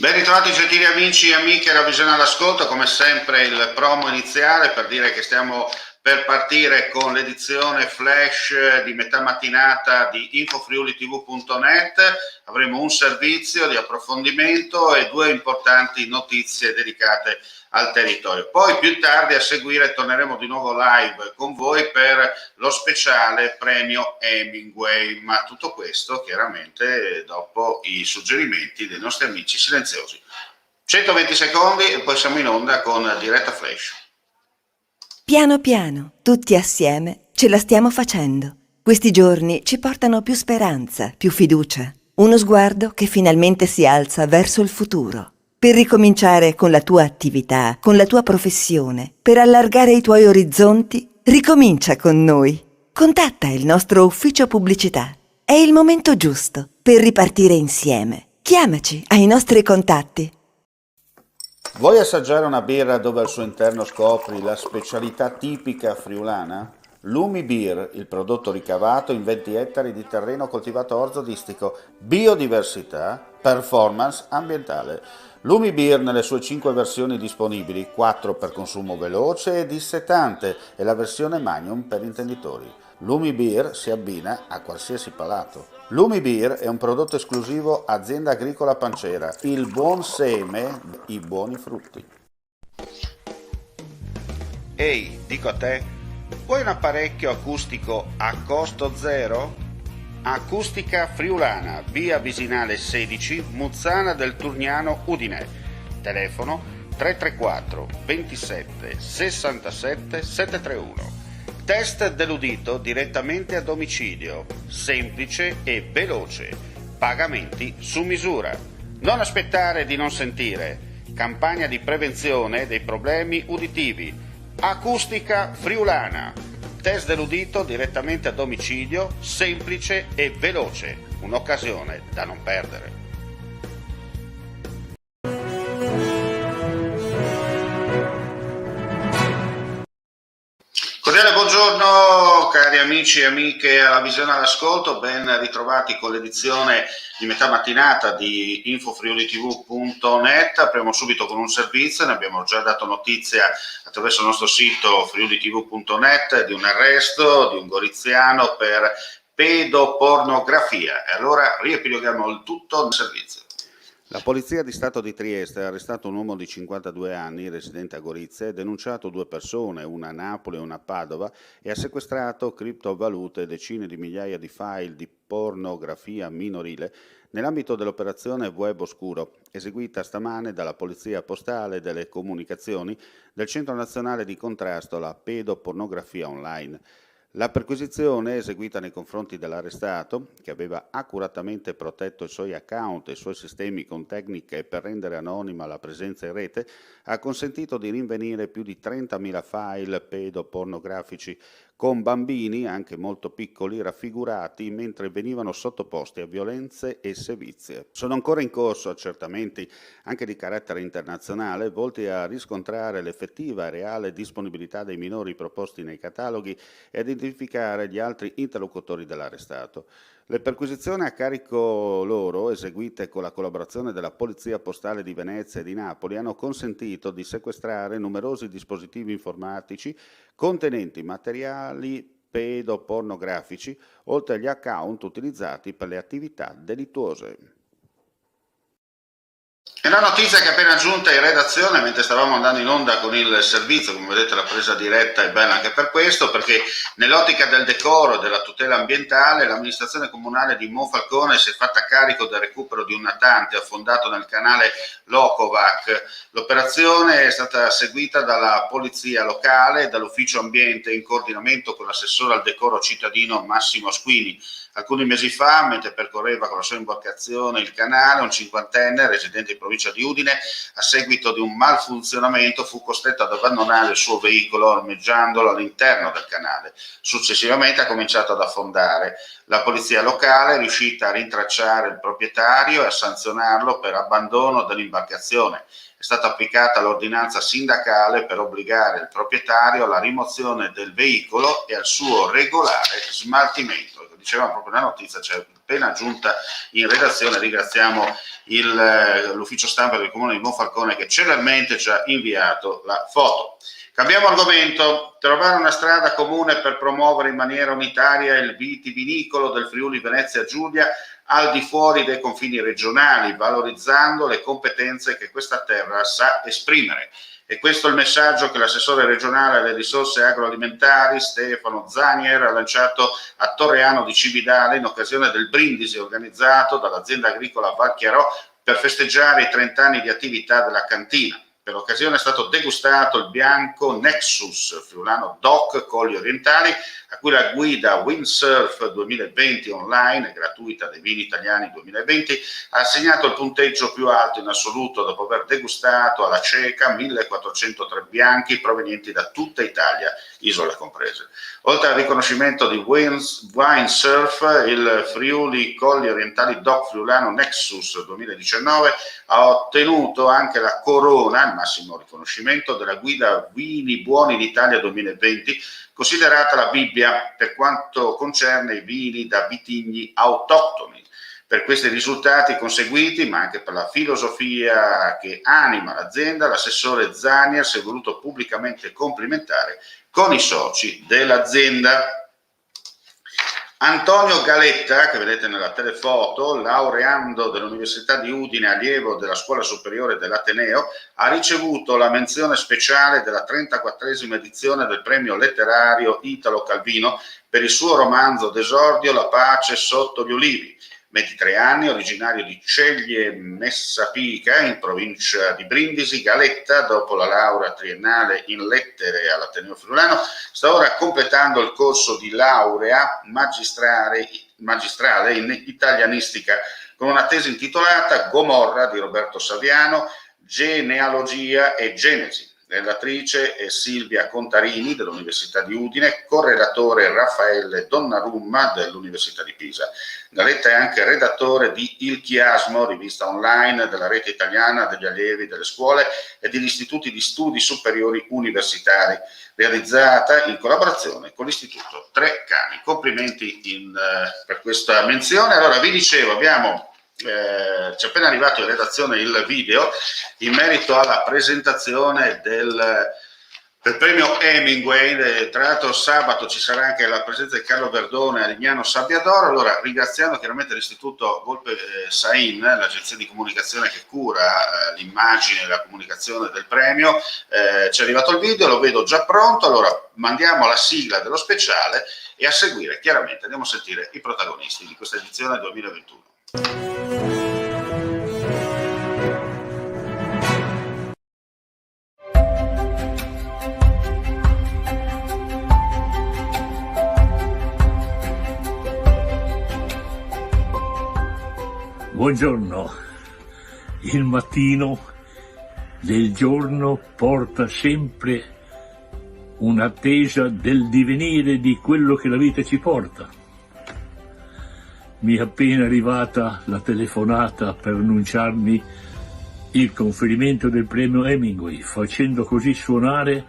Ben ritrovati gentili amici e amiche alla Visione all'Ascolto, come sempre il promo iniziale per dire che stiamo per partire con l'edizione flash di metà mattinata di infofriulitv.net. Avremo un servizio di approfondimento e due importanti notizie dedicate al territorio. Poi più tardi a seguire torneremo di nuovo live con voi per lo speciale premio Hemingway, ma tutto questo chiaramente dopo i suggerimenti dei nostri amici silenziosi. 120 secondi e poi siamo in onda con diretta flash. Piano piano, tutti assieme, ce la stiamo facendo. Questi giorni ci portano più speranza, più fiducia. Uno sguardo che finalmente si alza verso il futuro. Per ricominciare con la tua attività, con la tua professione, per allargare i tuoi orizzonti, ricomincia con noi. Contatta il nostro ufficio pubblicità. È il momento giusto per ripartire insieme. Chiamaci ai nostri contatti. Vuoi assaggiare una birra dove al suo interno scopri la specialità tipica friulana? Lumi Beer, il prodotto ricavato in 20 ettari di terreno coltivato orzodistico, biodiversità, performance ambientale. Lumi Beer nelle sue 5 versioni disponibili, 4 per consumo veloce e dissetante e la versione Magnum per intenditori. Lumi Beer si abbina a qualsiasi palato. Lumi Beer è un prodotto esclusivo Azienda Agricola Pancera, il buon seme, i buoni frutti. Ehi, dico a te, vuoi un apparecchio acustico a costo zero? Acustica Friulana, via Visinale 16, Muzzana del Turniano, Udine. Telefono 334 27 67 731. Test dell'udito direttamente a domicilio, semplice e veloce. Pagamenti su misura. Non aspettare di non sentire. Campagna di prevenzione dei problemi uditivi. Acustica Friulana. Test dell'udito direttamente a domicilio, semplice e veloce. Un'occasione da non perdere. Cordiale buongiorno cari amici e amiche alla Visione all'Ascolto, ben ritrovati con l'edizione di metà mattinata di infofriulitv.net. Apriamo subito con un servizio, ne abbiamo già dato notizia attraverso il nostro sito friulitv.net di un arresto di un goriziano per pedopornografia e allora riepiloghiamo il tutto nel servizio. La Polizia di Stato di Trieste ha arrestato un uomo di 52 anni, residente a Gorizia, e denunciato due persone, una a Napoli e una a Padova, e ha sequestrato criptovalute e decine di migliaia di file di pornografia minorile nell'ambito dell'operazione Web Oscuro, eseguita stamane dalla Polizia Postale e delle Comunicazioni del Centro Nazionale di Contrasto alla Pedopornografia Online. La perquisizione eseguita nei confronti dell'arrestato, che aveva accuratamente protetto i suoi account e i suoi sistemi con tecniche per rendere anonima la presenza in rete, ha consentito di rinvenire più di 30.000 file pedopornografici con bambini, anche molto piccoli, raffigurati mentre venivano sottoposti a violenze e sevizie. Sono ancora in corso accertamenti anche di carattere internazionale volti a riscontrare l'effettiva e reale disponibilità dei minori proposti nei cataloghi e ad identificare gli altri interlocutori dell'arrestato. Le perquisizioni a carico loro, eseguite con la collaborazione della Polizia Postale di Venezia e di Napoli, hanno consentito di sequestrare numerosi dispositivi informatici contenenti materiali pedopornografici, oltre agli account utilizzati per le attività delittuose. È una notizia che è appena giunta in redazione mentre stavamo andando in onda con il servizio, come vedete la presa diretta è bella anche per questo, perché nell'ottica del decoro e della tutela ambientale l'amministrazione comunale di Monfalcone si è fatta carico del recupero di un natante affondato nel canale Locovac. L'operazione è stata seguita dalla polizia locale e dall'ufficio ambiente in coordinamento con l'assessore al decoro cittadino Massimo Squini. Alcuni mesi fa, mentre percorreva con la sua imbarcazione il canale, un cinquantenne residente in provincia di Udine, a seguito di un malfunzionamento, fu costretto ad abbandonare il suo veicolo ormeggiandolo all'interno del canale. Successivamente ha cominciato ad affondare. La polizia locale è riuscita a rintracciare il proprietario e a sanzionarlo per abbandono dell'imbarcazione. è stata applicata l'ordinanza sindacale per obbligare il proprietario alla rimozione del veicolo e al suo regolare smaltimento. Dicevamo proprio la notizia, c'è appena giunta in redazione, ringraziamo l'ufficio stampa del comune di Monfalcone che celermente ci ha inviato la foto. Cambiamo argomento, trovare una strada comune per promuovere in maniera unitaria il vitivinicolo del Friuli Venezia Giulia al di fuori dei confini regionali, valorizzando le competenze che questa terra sa esprimere. E questo è il messaggio che l'assessore regionale alle risorse agroalimentari Stefano Zanier ha lanciato a Torreano di Cividale in occasione del brindisi organizzato dall'azienda agricola Valchiarò per festeggiare i 30 anni di attività della cantina. Per l'occasione è stato degustato il bianco Nexus friulano DOC Colli Orientali, a cui la guida Windsurf 2020 online, gratuita dei vini italiani 2020, ha assegnato il punteggio più alto in assoluto dopo aver degustato alla cieca 1403 bianchi provenienti da tutta Italia, isole comprese. Oltre al riconoscimento di Windsurf, il Friuli Colli Orientali DOC friulano Nexus 2019 ha ottenuto anche la corona, il massimo riconoscimento della guida Vini Buoni d'Italia 2020, considerata la Bibbia per quanto concerne i vini da vitigni autoctoni. Per questi risultati conseguiti, ma anche per la filosofia che anima l'azienda, l'assessore Zanier si è voluto pubblicamente complimentare con i soci dell'azienda. Antonio Galetta, che vedete nella telefoto, laureando dell'Università di Udine, allievo della Scuola Superiore dell'Ateneo, ha ricevuto la menzione speciale della 34esima edizione del premio letterario Italo Calvino per il suo romanzo d'esordio La pace sotto gli ulivi. 23 anni, originario di Ceglie Messapica, in provincia di Brindisi, Galetta, dopo la laurea triennale in lettere all'Ateneo Friulano, sta ora completando il corso di laurea magistrale in italianistica con una tesi intitolata Gomorra di Roberto Saviano, Genealogia e Genesi. Relatrice è Silvia Contarini dell'Università di Udine, corredatore Raffaele Donnarumma dell'Università di Pisa. Galetta è anche redattore di Il Chiasmo, rivista online della rete italiana degli allievi delle scuole e degli istituti di studi superiori universitari, realizzata in collaborazione con l'Istituto Treccani. Complimenti per questa menzione. Allora, vi dicevo, ci è appena arrivato in redazione il video in merito alla presentazione del premio Hemingway. Tra l'altro sabato ci sarà anche la presenza di Carlo Verdone a Lignano Sabbiadoro. Allora, ringraziando chiaramente l'Istituto Volpe Sain, l'agenzia di comunicazione che cura l'immagine e la comunicazione del premio, ci è arrivato il video, lo vedo già pronto. Allora mandiamo la sigla dello speciale e a seguire chiaramente andiamo a sentire i protagonisti di questa edizione 2021. Buongiorno, il mattino del giorno porta sempre un'attesa del divenire di quello che la vita ci porta. Mi è appena arrivata la telefonata per annunciarmi il conferimento del premio Hemingway, facendo così suonare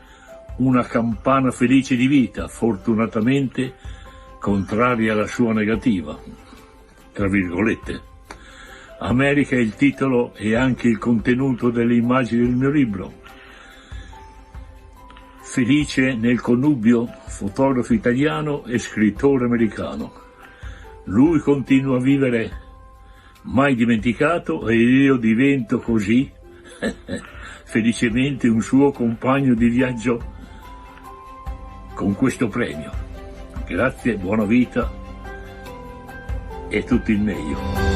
una campana felice di vita, fortunatamente contraria alla sua negativa, tra virgolette. America è il titolo e anche il contenuto delle immagini del mio libro. Felice nel connubio, fotografo italiano e scrittore americano. Lui continua a vivere mai dimenticato e io divento così felicemente un suo compagno di viaggio con questo premio. Grazie, buona vita e tutto il meglio.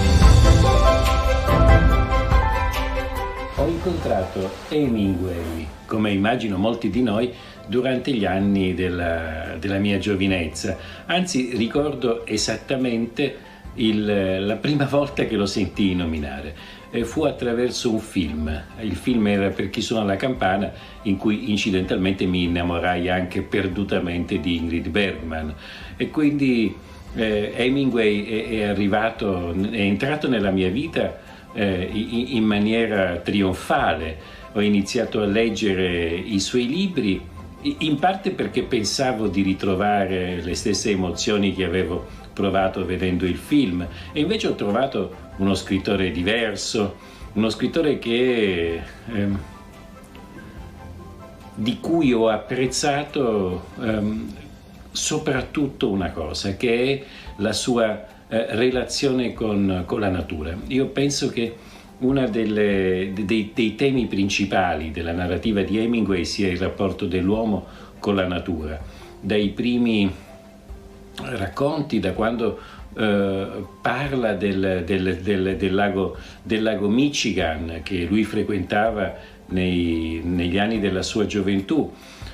Ho incontrato Hemingway, come immagino molti di noi, durante gli anni della mia giovinezza. Anzi, ricordo esattamente la prima volta che lo sentii nominare. Fu attraverso un film. Il film era Per chi suona la campana, in cui incidentalmente mi innamorai anche perdutamente di Ingrid Bergman. E quindi Hemingway è entrato nella mia vita in maniera trionfale. ho iniziato a leggere i suoi libri, in parte perché pensavo di ritrovare le stesse emozioni che avevo provato vedendo il film, e invece ho trovato uno scrittore diverso, uno scrittore di cui ho apprezzato soprattutto una cosa, che è la sua relazione con la natura. Io penso che uno dei temi principali della narrativa di Hemingway sia il rapporto dell'uomo con la natura. Dai primi racconti, da quando parla del lago Michigan che lui frequentava negli anni della sua gioventù,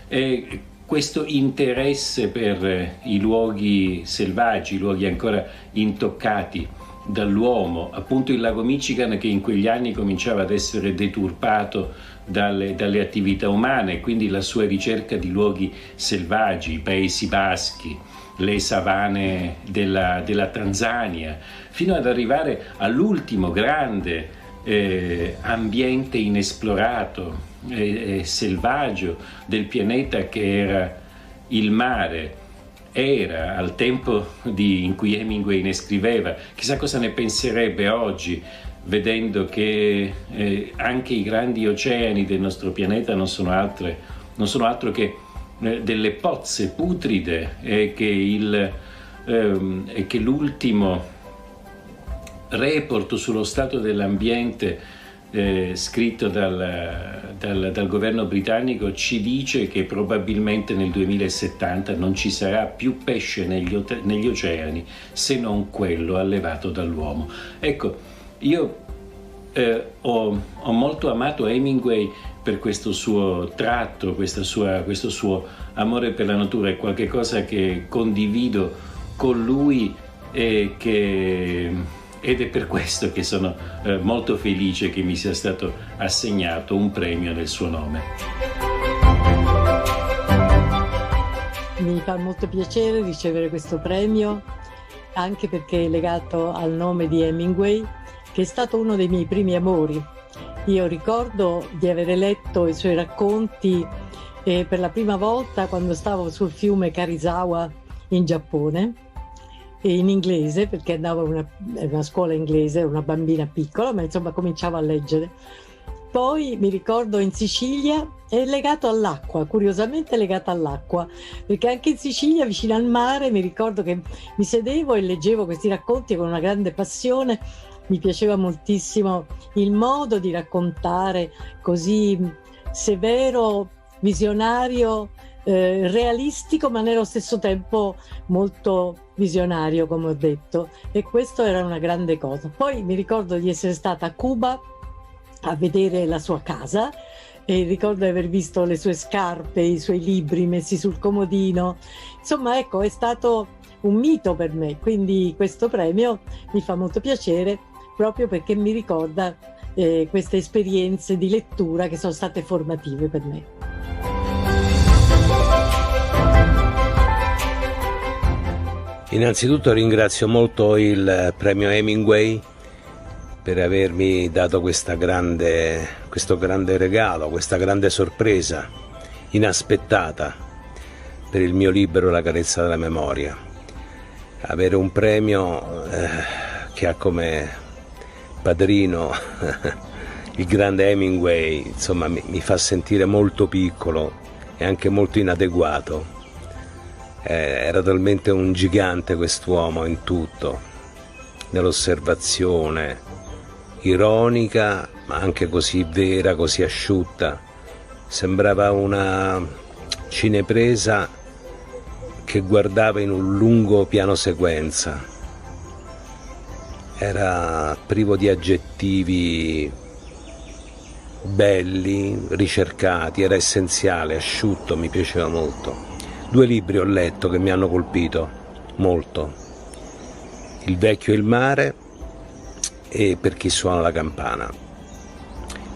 e questo interesse per i luoghi selvaggi, i luoghi ancora intoccati dall'uomo, appunto il lago Michigan che in quegli anni cominciava ad essere deturpato dalle attività umane, quindi la sua ricerca di luoghi selvaggi, i Paesi Baschi, le savane della Tanzania, fino ad arrivare all'ultimo grande ambiente inesplorato e selvaggio del pianeta, che era il mare. Era al tempo in cui Hemingway ne scriveva. Chissà cosa ne penserebbe oggi, vedendo che anche i grandi oceani del nostro pianeta non sono altro che delle pozze putride, e che l'ultimo report sullo stato dell'ambiente scritto dal governo britannico ci dice che probabilmente nel 2070 non ci sarà più pesce negli oceani se non quello allevato dall'uomo. Ecco, io ho molto amato Hemingway per questo suo tratto, questo suo amore per la natura. È qualche cosa che condivido con lui ed è per questo che sono molto felice che mi sia stato assegnato un premio nel suo nome. Mi fa molto piacere ricevere questo premio, anche perché è legato al nome di Hemingway, che è stato uno dei miei primi amori. Io ricordo di avere letto i suoi racconti per la prima volta quando stavo sul fiume Karizawa in Giappone, in inglese, perché andavo a una scuola inglese, ero una bambina piccola, ma insomma cominciavo a leggere. Poi mi ricordo in Sicilia, è legato all'acqua, curiosamente legato all'acqua, perché anche in Sicilia, vicino al mare, mi ricordo che mi sedevo e leggevo questi racconti con una grande passione. Mi piaceva moltissimo il modo di raccontare, così severo, visionario, realistico, ma nello stesso tempo molto visionario, come ho detto, e questo era una grande cosa. Poi mi ricordo di essere stata a Cuba a vedere la sua casa, e ricordo di aver visto le sue scarpe, i suoi libri messi sul comodino. Insomma, ecco, è stato un mito per me, quindi questo premio mi fa molto piacere, proprio perché mi ricorda queste esperienze di lettura che sono state formative per me. Innanzitutto ringrazio molto il premio Hemingway per avermi dato questo grande regalo, questa grande sorpresa inaspettata per il mio libro La carezza della memoria. Avere un premio che ha come padrino il grande Hemingway, insomma, mi fa sentire molto piccolo e anche molto inadeguato. Era talmente un gigante quest'uomo in tutto, nell'osservazione ironica ma anche così vera, così asciutta. Sembrava una cinepresa che guardava in un lungo piano sequenza. Era privo di aggettivi belli, ricercati, era essenziale, asciutto, mi piaceva molto. 2 libri ho letto che mi hanno colpito molto: Il vecchio e il mare e Per chi suona la campana.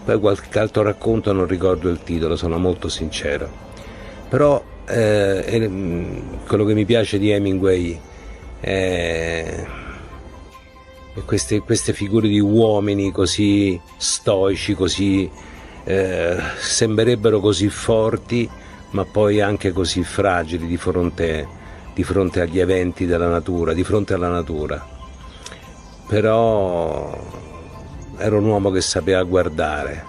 Poi qualche altro racconto, non ricordo il titolo, sono molto sincero. Però quello che mi piace di Hemingway è queste figure di uomini così stoici, così sembrerebbero così forti, ma poi anche così fragili di fronte agli eventi della natura, di fronte alla natura. Però era un uomo che sapeva guardare,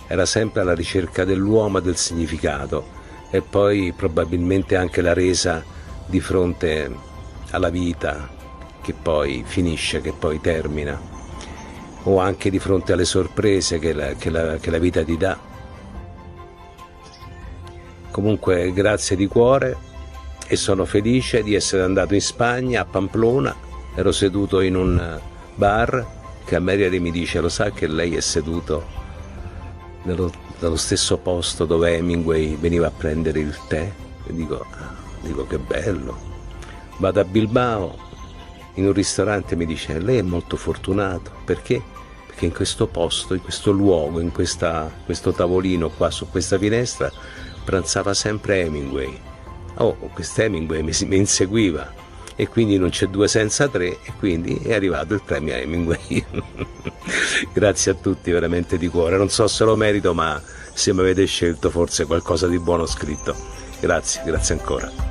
era sempre alla ricerca dell'uomo e del significato, e poi probabilmente anche la resa di fronte alla vita che poi finisce, che poi termina, o anche di fronte alle sorprese che la vita ti dà. Comunque grazie di cuore, e sono felice di essere andato in Spagna, a Pamplona. Ero seduto in un bar, Cameriere mi dice: lo sa che lei è seduto dallo stesso posto dove Hemingway veniva a prendere il tè? E dico che bello. Vado a Bilbao, in un ristorante, mi dice: lei è molto fortunato. Perché? Perché in questo posto, in questo luogo, in questo tavolino qua su questa finestra pranzava sempre Hemingway. Questo Hemingway mi inseguiva, e quindi non c'è due senza tre, e quindi è arrivato il premio Hemingway. Grazie a tutti veramente di cuore, non so se lo merito, ma se mi avete scelto forse qualcosa di buono scritto. Grazie ancora.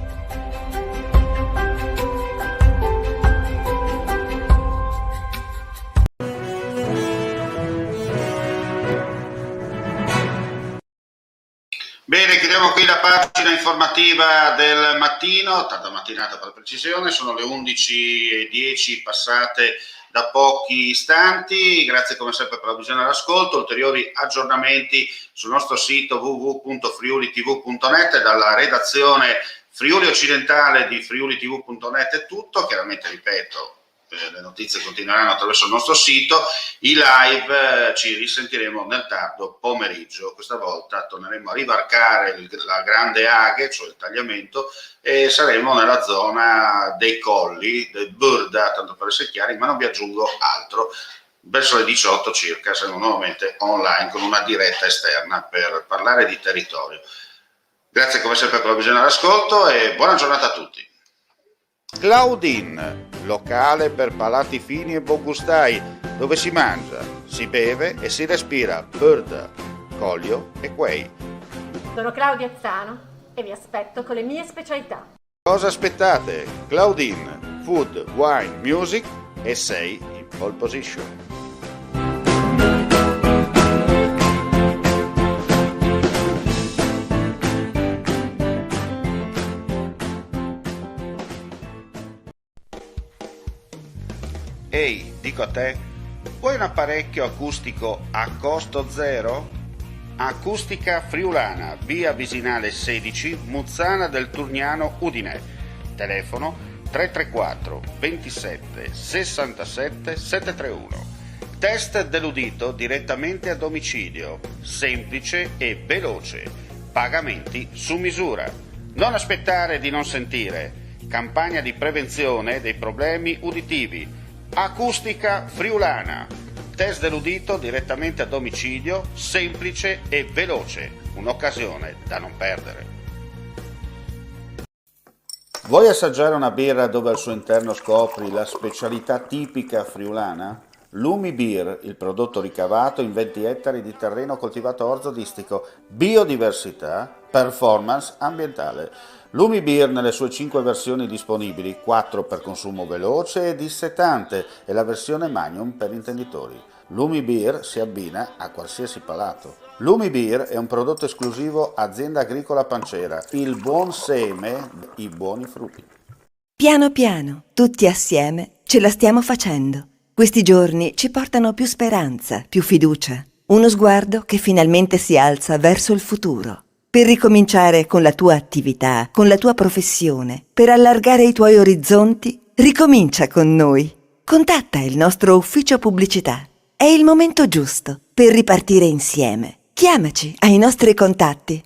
Bene, chiudiamo qui la pagina informativa del mattino, tarda mattinata per precisione, sono le 11:10 passate da pochi istanti. Grazie come sempre per la visione e l'ascolto. Ulteriori aggiornamenti sul nostro sito www.friulitv.net e dalla redazione Friuli Occidentale di friulitv.net è tutto. Chiaramente, ripeto, le notizie continueranno attraverso il nostro sito, i live ci risentiremo nel tardo pomeriggio. Questa volta torneremo a rivarcare la Grande Aghe, cioè il tagliamento, e saremo nella zona dei colli, del Burda, tanto per essere chiari, ma non vi aggiungo altro. Verso le 18 circa saremo nuovamente online con una diretta esterna per parlare di territorio. Grazie come sempre per la visione e l'ascolto e buona giornata a tutti. Claudine, locale per palati fini e buongustai, dove si mangia, si beve e si respira Burda, Collio e Quay. Sono Claudia Azzano e vi aspetto con le mie specialità. Cosa aspettate? Claudine, food, wine, music e sei in pole position. Ehi, dico a te, vuoi un apparecchio acustico a costo zero? Acustica Friulana, via Visinale 16, Muzzana del Turniano, Udine. Telefono 334 27 67 731. Test dell'udito direttamente a domicilio, semplice e veloce. Pagamenti su misura. Non aspettare di non sentire. Campagna di prevenzione dei problemi uditivi. Acustica Friulana, test dell'udito direttamente a domicilio, semplice e veloce, un'occasione da non perdere. Vuoi assaggiare una birra dove al suo interno scopri la specialità tipica friulana? Lumi Beer, il prodotto ricavato in 20 ettari di terreno coltivato orzodistico, biodiversità, performance ambientale. Lumi Beer nelle sue 5 versioni disponibili, 4 per consumo veloce e dissetante e la versione Magnum per intenditori. Lumi Beer si abbina a qualsiasi palato. Lumi Beer è un prodotto esclusivo Azienda Agricola Pancera, il buon seme, i buoni frutti. Piano piano, tutti assieme, ce la stiamo facendo. Questi giorni ci portano più speranza, più fiducia, uno sguardo che finalmente si alza verso il futuro. Per ricominciare con la tua attività, con la tua professione, per allargare i tuoi orizzonti, ricomincia con noi. Contatta il nostro ufficio pubblicità. È il momento giusto per ripartire insieme. Chiamaci ai nostri contatti